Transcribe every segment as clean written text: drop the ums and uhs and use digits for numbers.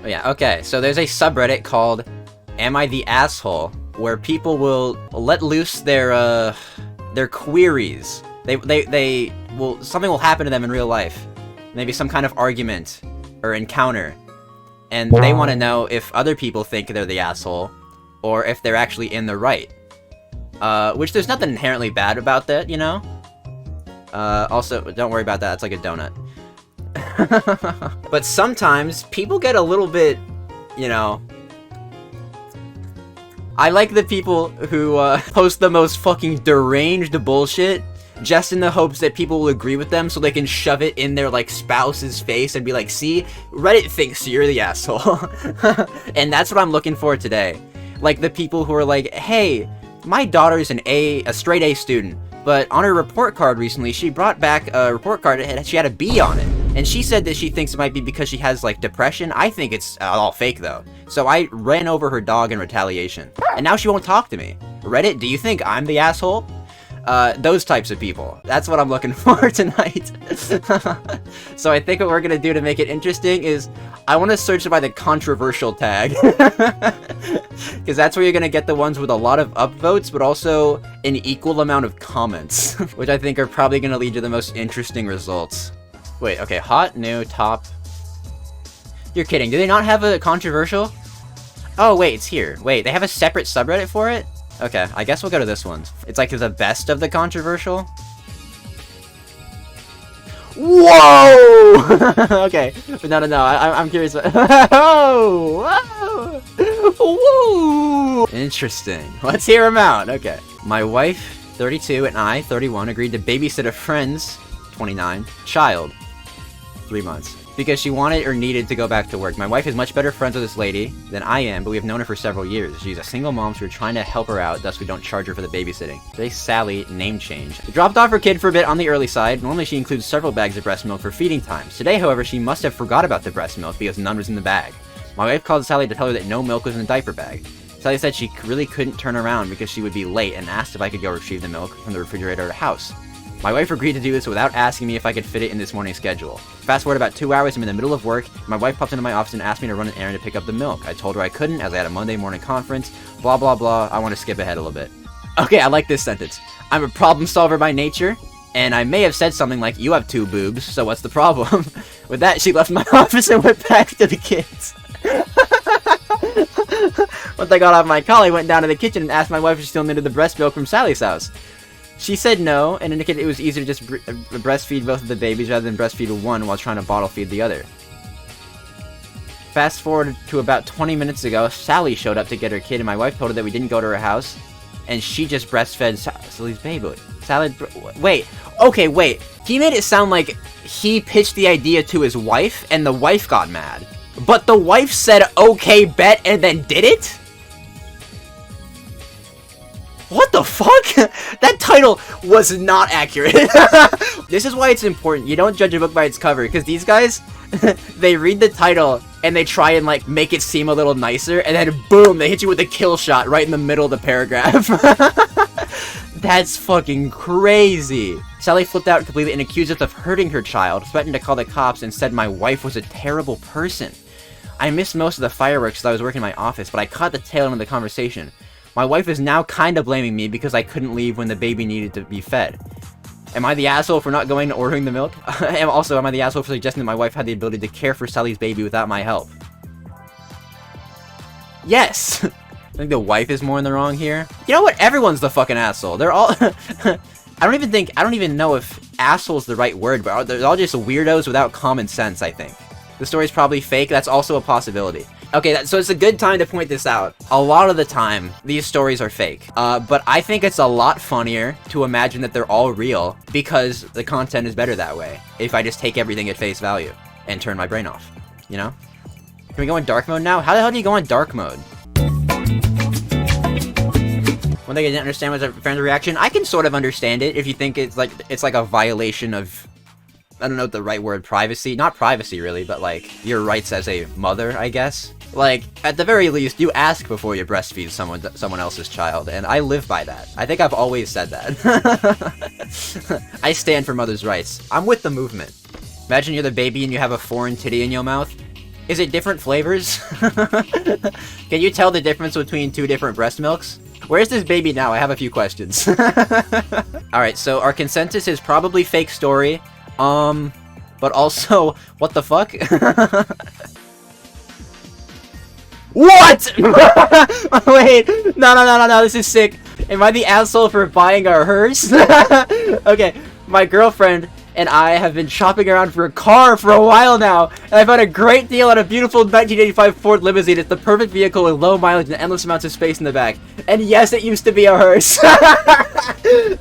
Oh yeah, okay, so there's a subreddit called Am I the Asshole? Where people will let loose their queries. Something will happen to them in real life. Maybe some kind of argument or encounter. And they want to know if other people think they're the asshole, or if they're actually in the right. Which there's nothing inherently bad about that, you know? Also, don't worry about that, it's like a donut. But sometimes, people get a little bit, you know... I like the people who, post the most fucking deranged bullshit, just in the hopes that people will agree with them so they can shove it in their, like, spouse's face and be like, see, Reddit thinks you're the asshole. And that's what I'm looking for today. Like, the people who are like, hey, my daughter's a straight A student, but on her report card recently, she brought back a report card and she had a B on it. And she said that she thinks it might be because she has, like, depression. I think it's all fake, though. So I ran over her dog in retaliation. And now she won't talk to me. Reddit, do you think I'm the asshole? Those types of people. That's what I'm looking for tonight. So I think what we're gonna do to make it interesting is I want to search by the controversial tag. Because that's where you're gonna get the ones with a lot of upvotes, but also an equal amount of comments. Which I think are probably gonna lead to the most interesting results. Wait, okay, hot, new, top. You're kidding, do they not have a controversial? Oh, wait, it's here. Wait, they have a separate subreddit for it? Okay, I guess we'll go to this one. It's like the best of the controversial. Whoa! Okay, but no, I'm curious. Oh! Whoa! Interesting. Let's hear them out. Okay. My wife, 32, and I, 31, agreed to babysit a friend's, 29, child, 3 months. Because she wanted or needed to go back to work. My wife is much better friends with this lady than I am, but we have known her for several years. She's a single mom, so we're trying to help her out, thus we don't charge her for the babysitting. Today, Sally, name change, dropped off her kid for a bit on the early side. Normally she includes several bags of breast milk for feeding times. Today, however, she must have forgot about the breast milk because none was in the bag. My wife called Sally to tell her that no milk was in the diaper bag. Sally said she really couldn't turn around because she would be late and asked if I could go retrieve the milk from the refrigerator at her house. My wife agreed to do this without asking me if I could fit it in this morning's schedule. Fast forward about 2 hours, I'm in the middle of work, my wife popped into my office and asked me to run an errand to pick up the milk. I told her I couldn't as I had a Monday morning conference, blah blah blah. I want to skip ahead a little bit. Okay, I like this sentence. I'm a problem solver by nature, and I may have said something like, you have 2 boobs, so what's the problem? With that, she left my office and went back to the kids. Once I got off my call, I went down to the kitchen and asked my wife if she still needed the breast milk from Sally's house. She said no, and indicated it was easier to just breastfeed both of the babies rather than breastfeed one while trying to bottle feed the other. Fast forward to about 20 minutes ago, Sally showed up to get her kid, and my wife told her that we didn't go to her house, and she just breastfed Sally's baby. Wait, okay, wait. He made it sound like he pitched the idea to his wife, and the wife got mad. But the wife said, okay, bet, and then did it? What the fuck? That title was not accurate. This is why it's important. You don't judge a book by its cover, because these guys, they read the title, and they try and, like, make it seem a little nicer, and then boom, they hit you with a kill shot right in the middle of the paragraph. That's fucking crazy. Sally flipped out completely and accused us of hurting her child, threatened to call the cops, and said my wife was a terrible person. I missed most of the fireworks as I was working in my office, but I caught the tail end of the conversation. My wife is now kind of blaming me because I couldn't leave when the baby needed to be fed. Am I the asshole for not going and ordering the milk? And also, am I the asshole for suggesting that my wife had the ability to care for Sally's baby without my help? Yes! I think the wife is more in the wrong here. You know what? Everyone's the fucking asshole. They're all... I don't even know if asshole's the right word, but they're all just weirdos without common sense, I think. The story's probably fake. That's also a possibility. Okay, so it's a good time to point this out. A lot of the time, these stories are fake. But I think it's a lot funnier to imagine that they're all real because the content is better that way. If I just take everything at face value and turn my brain off, you know? Can we go in dark mode now? How the hell do you go in dark mode? One thing I didn't understand was a friend's reaction. I can sort of understand it if you think it's like a violation of, I don't know what the right word, privacy. Not privacy, really, but, like, your rights as a mother, I guess. Like, at the very least, you ask before you breastfeed someone else's child, and I live by that. I think I've always said that. I stand for mothers' rights. I'm with the movement. Imagine you're the baby and you have a foreign titty in your mouth. Is it different flavors? Can you tell the difference between two different breast milks? Where's this baby now? I have a few questions. Alright, so our consensus is probably fake story. But also, what the fuck? What? Wait, no, this is sick. Am I the asshole for buying a hearse? Okay, my girlfriend and I have been shopping around for a car for a while now, and I found a great deal on a beautiful 1985 Ford limousine. It's the perfect vehicle with low mileage and endless amounts of space in the back. And yes, it used to be a hearse.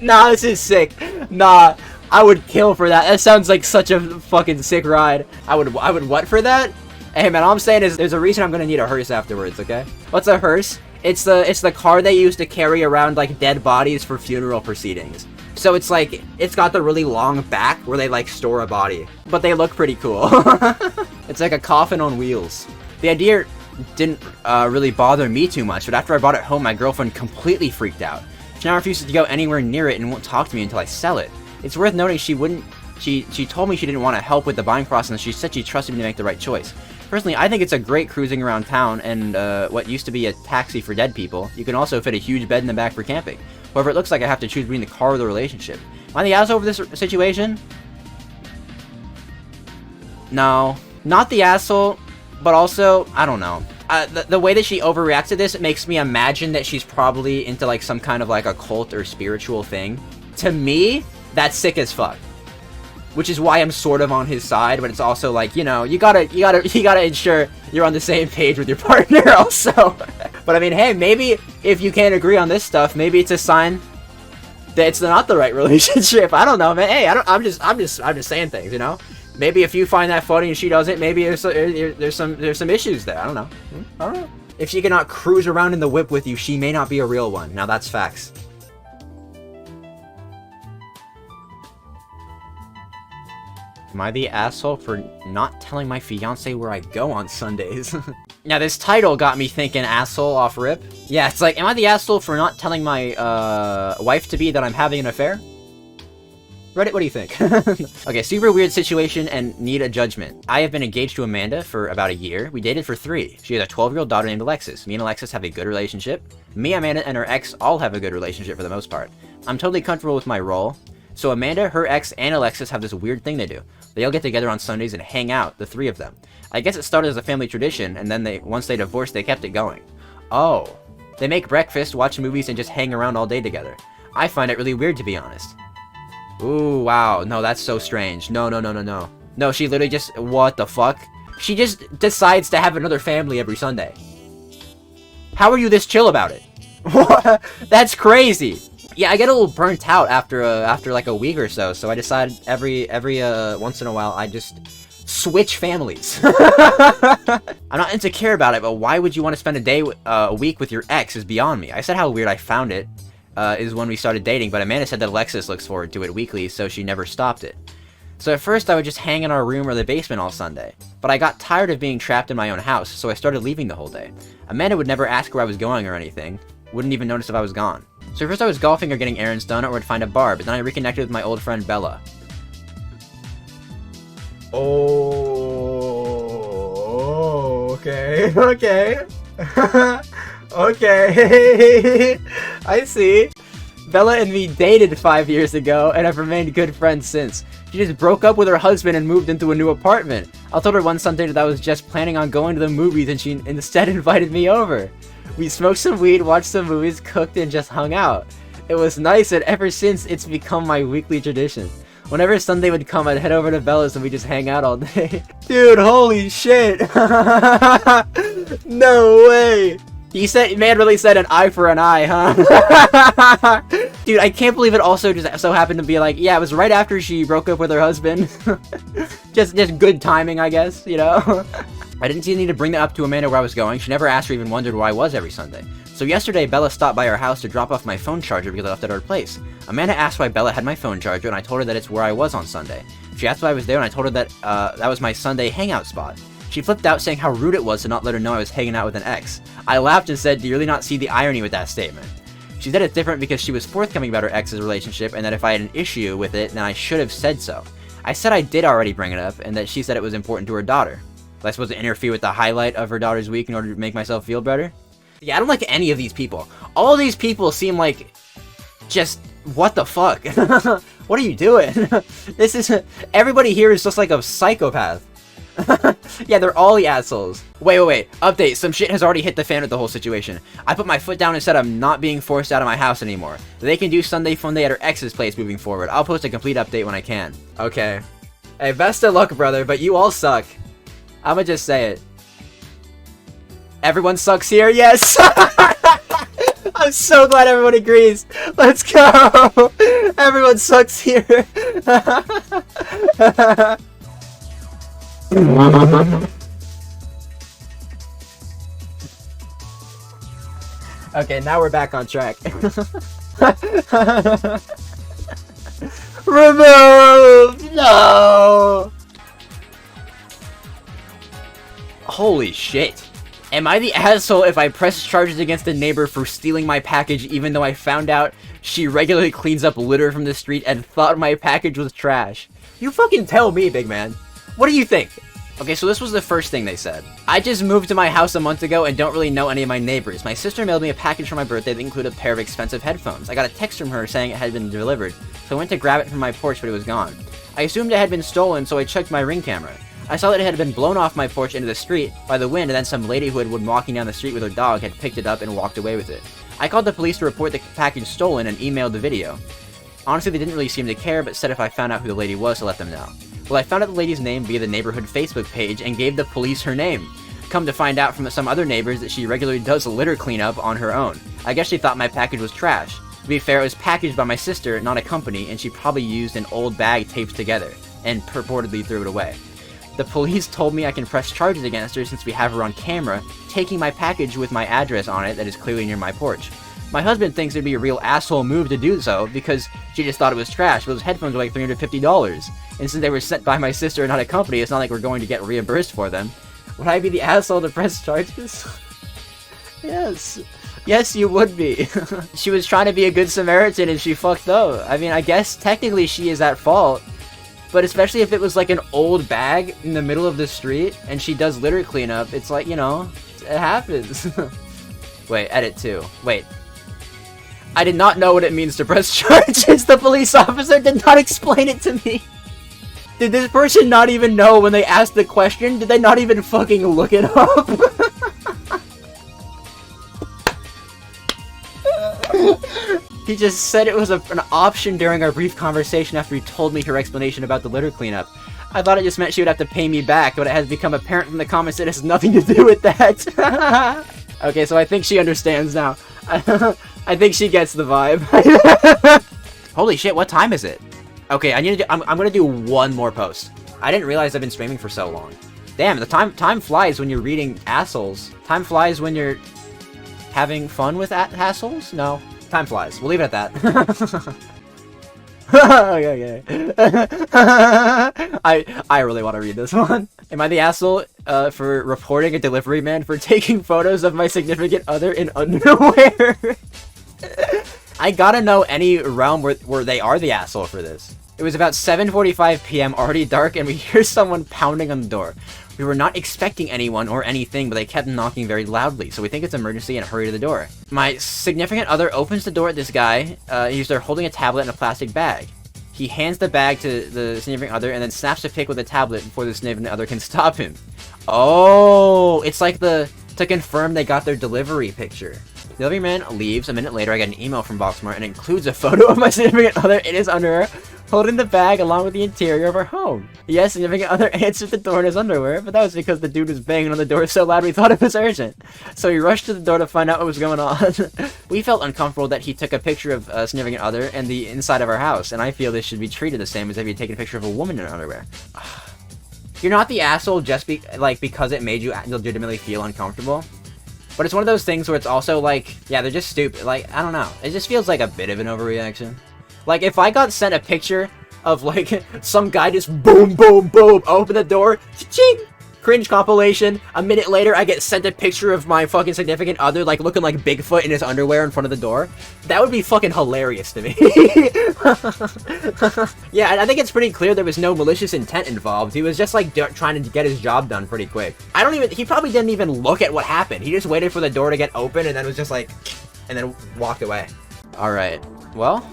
Nah, this is sick. Nah, I would kill for that. That sounds like such a fucking sick ride. I would what for that? Hey man, all I'm saying is there's a reason I'm gonna need a hearse afterwards, okay? What's a hearse? It's the car they use to carry around like dead bodies for funeral proceedings. So it's like, it's got the really long back where they like store a body. But they look pretty cool. It's like a coffin on wheels. The idea didn't really bother me too much, but after I brought it home, my girlfriend completely freaked out. She now refuses to go anywhere near it and won't talk to me until I sell it. It's worth noting she told me she didn't want to help with the buying process. She said she trusted me to make the right choice. Personally, I think it's a great cruising around town and what used to be a taxi for dead people. You can also fit a huge bed in the back for camping. However, it looks like I have to choose between the car or the relationship. Am I the asshole over this situation? No. Not the asshole, but also, I don't know. The way that she overreacts to this, it makes me imagine that she's probably into like some kind of like a cult or spiritual thing. To me, that's sick as fuck. Which is why I'm sort of on his side, but it's also like, you know, you gotta ensure you're on the same page with your partner also. But I mean, hey, maybe if you can't agree on this stuff, maybe it's a sign that it's not the right relationship. I don't know, man. Hey, I'm just saying things, you know. Maybe if you find that funny and she doesn't, maybe there's some issues there. I don't know. I don't know. If she cannot cruise around in the whip with you, she may not be a real one. Now that's facts. Am I the asshole for not telling my fiance where I go on Sundays? Now, this title got me thinking asshole off rip. Yeah, it's like, am I the asshole for not telling my wife-to-be that I'm having an affair? Reddit, what do you think? Okay, super weird situation and need a judgment. I have been engaged to Amanda for about a year. We dated for 3. She has a 12-year-old daughter named Alexis. Me and Alexis have a good relationship. Me, Amanda, and her ex all have a good relationship for the most part. I'm totally comfortable with my role. So Amanda, her ex, and Alexis have this weird thing they do. They all get together on Sundays and hang out, the 3 of them. I guess it started as a family tradition, and then once they divorced, they kept it going. Oh. They make breakfast, watch movies, and just hang around all day together. I find it really weird, to be honest. Ooh, wow. No, that's so strange. No. No, she literally just... What the fuck? She just decides to have another family every Sunday. How are you this chill about it? That's crazy. Yeah, I get a little burnt out after like a week or so, so I decide every once in a while I just switch families. I'm not insecure about it, but why would you want to spend a week with your ex is beyond me. I said how weird I found it is when we started dating, but Amanda said that Alexis looks forward to it weekly, so she never stopped it. So at first I would just hang in our room or the basement all Sunday, but I got tired of being trapped in my own house, so I started leaving the whole day. Amanda would never ask where I was going or anything, wouldn't even notice if I was gone. So first I was golfing or getting errands done, or would find a bar, but then I reconnected with my old friend Bella. Oh, okay. Okay. I see. Bella and me dated 5 years ago, and have remained good friends since. She just broke up with her husband and moved into a new apartment. I told her one Sunday that I was just planning on going to the movies, and she instead invited me over. We smoked some weed, watched some movies, cooked, and just hung out. It was nice, and ever since, it's become my weekly tradition. Whenever Sunday would come, I'd head over to Bella's and we'd just hang out all day. Dude, holy shit! No way! Man really said an eye for an eye, huh? Dude, I can't believe it also just so happened to be like, yeah, it was right after she broke up with her husband. just good timing, I guess, you know? I didn't see the need to bring that up to Amanda where I was going. She never asked or even wondered where I was every Sunday. So yesterday, Bella stopped by our house to drop off my phone charger because I left it at her place. Amanda asked why Bella had my phone charger, and I told her that it's where I was on Sunday. She asked why I was there, and I told her that that was my Sunday hangout spot. She flipped out, saying how rude it was to not let her know I was hanging out with an ex. I laughed and said, do you really not see the irony with that statement? She said it's different because she was forthcoming about her ex's relationship, and that if I had an issue with it, then I should have said so. I said I did already bring it up, and that she said it was important to her daughter. Was I supposed to interfere with the highlight of her daughter's week in order to make myself feel better? Yeah, I don't like any of these people. All these people seem like just what the fuck? What are you doing? This is everybody here is just like a psychopath. Yeah, they're all the assholes. Wait. Update. Some shit has already hit the fan with the whole situation. I put my foot down and said I'm not being forced out of my house anymore. They can do Sunday Funday at her ex's place moving forward. I'll post a complete update when I can. Okay. Hey, best of luck, brother, but you all suck. I'ma just say it. Everyone sucks here? Yes! I'm so glad everyone agrees. Let's go! Everyone sucks here. Okay, now we're back on track. Remove! No! Holy shit. Am I the asshole if I press charges against a neighbor for stealing my package even though I found out she regularly cleans up litter from the street and thought my package was trash? You fucking tell me, big man. What do you think? Okay, so this was the first thing they said. I just moved to my house a month ago and don't really know any of my neighbors. My sister mailed me a package for my birthday that included a pair of expensive headphones. I got a text from her saying it had been delivered, so I went to grab it from my porch, but it was gone. I assumed it had been stolen, so I checked my Ring camera. I saw that it had been blown off my porch into the street by the wind, and then some lady who had been walking down the street with her dog had picked it up and walked away with it. I called the police to report the package stolen and emailed the video. Honestly, they didn't really seem to care, but said if I found out who the lady was to let them know. Well, I found out the lady's name via the neighborhood Facebook page and gave the police her name. Come to find out from some other neighbors that she regularly does litter cleanup on her own. I guess she thought my package was trash. To be fair, it was packaged by my sister, not a company, and she probably used an old bag taped together, and purportedly threw it away. The police told me I can press charges against her since we have her on camera, taking my package with my address on it that is clearly near my porch. My husband thinks it'd be a real asshole move to do so, because she just thought it was trash, but those headphones were like $350. And since they were sent by my sister and not a company, it's not like we're going to get reimbursed for them. Would I be the asshole to press charges? Yes. Yes, you would be. She was trying to be a good Samaritan and she fucked up. I mean, I guess technically she is at fault. But especially if it was like an old bag in the middle of the street and she does litter cleanup, it's like, you know, it happens. Wait, edit 2. Wait. I did not know what it means to press charges. The police officer did not explain it to me. Did this person not even know when they asked the question? Did they not even fucking look it up? He just said it was an option during our brief conversation after he told me her explanation about the litter cleanup. I thought it just meant she would have to pay me back, but it has become apparent from the comments that it has nothing to do with that. Okay, so I think she understands now. I think she gets the vibe. Holy shit, what time is it? Okay, I'm gonna do one more post. I didn't realize I've been streaming for so long. Damn, the time flies when you're reading assholes. Time flies when you're having fun with assholes? No. Time flies. We'll leave it at that. Okay. I really want to read this one. Am I the asshole for reporting a delivery man for taking photos of my significant other in underwear? I gotta know any realm where they are the asshole for this. It was about 7:45 p.m., already dark, and we hear someone pounding on the door. We were not expecting anyone or anything, but they kept knocking very loudly, so we think it's an emergency and hurry to the door. My significant other opens the door at this guy. He's there holding a tablet and a plastic bag. He hands the bag to the significant other and then snaps a pic with the tablet before the significant other can stop him. Oh, it's like to confirm they got their delivery picture. The delivery man leaves. A minute later, I get an email from Boxmart and it includes a photo of my significant other in his underwear, holding the bag along with the interior of our home. Yes, significant other answered the door in his underwear, but that was because the dude was banging on the door so loud we thought it was urgent. So we rushed to the door to find out what was going on. We felt uncomfortable that he took a picture of a significant other and the inside of our house, and I feel this should be treated the same as if he'd taken a picture of a woman in her underwear. You're not the asshole just because it made you legitimately feel uncomfortable. But it's one of those things where it's also like, yeah, they're just stupid. Like, I don't know. It just feels like a bit of an overreaction. Like, if I got sent a picture of, like, some guy just boom, boom, boom, open the door, cha-ching! Cringe compilation. A minute later, I get sent a picture of my fucking significant other, like, looking like Bigfoot in his underwear in front of the door. That would be fucking hilarious to me. Yeah, and I think it's pretty clear there was no malicious intent involved. He was just, like, trying to get his job done pretty quick. He probably didn't even look at what happened. He just waited for the door to get open and then was just like, and then walked away. Alright, well,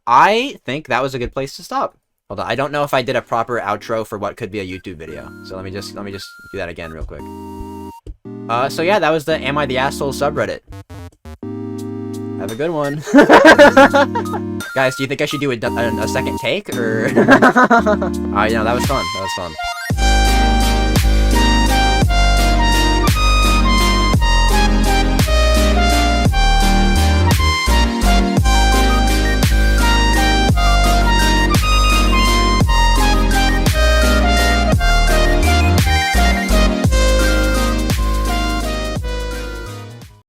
I think that was a good place to stop. Hold on, I don't know if I did a proper outro for what could be a YouTube video. So let me just do that again real quick. So yeah, that was the Am I the Asshole subreddit. Have a good one. Guys, do you think I should do a second take, or... Alright, that was fun. That was fun.